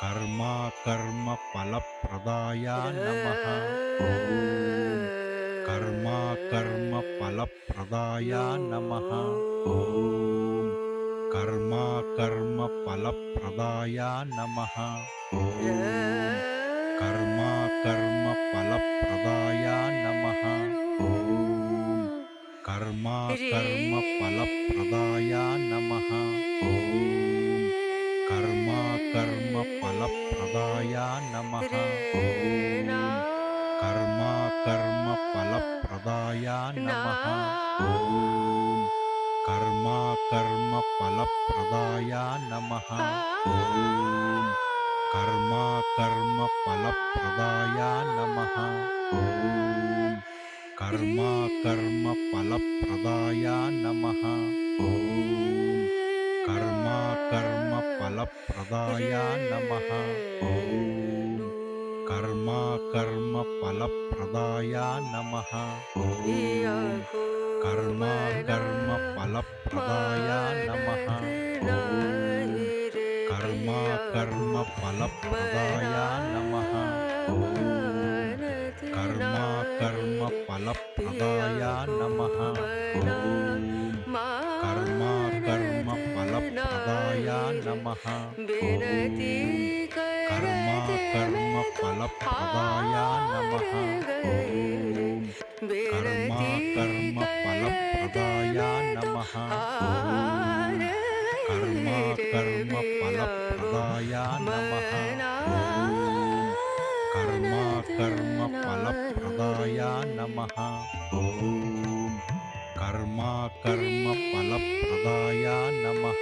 कर्मा कर्म फलप्रदाय नमः। ॐ कर्मा कर्म फलप्रदाय नमः। ॐ कर्मा कर्म फलप्रदाय नमः। ॐ कर्मा कर्म फलप्रदाय नमः। ॐ कर्मा कर्म फलप्रदाय नमः। ॐ कर्मा कर्म फलप्रदाय नमः। ॐ कर्मा कर्म फलप्रदाय नमः। ॐ कर्मा कर्म फलप्रदाय नमः। ॐ कर्मा कर्म फलप्रदाय नमः। ॐ कर्मा कर्म फलप्रदाय नमः। ॐ कर्मा कर्म फलप्रदाय नमः। ॐ कर्मा कर्म फलप्रदाय नमः। ॐ कर्मा कर्म फलप्रदाय नमः। ॐ कर्मा कर्म फलप्रदाय नमः। कर्मा कर्म फलप्रदाय नमः। कर्मा कर्म फलप्रदाय नमः। कर्मा कर्म फलप्रदाय नमः। कर्मा कर्म फलप्रदाय नमः। कर्मा कर्म फलप्रदाय नमः। कर्मा कर्म फलप्रदाय नमः। कर्मा कर्म फलप्रदाय नमः।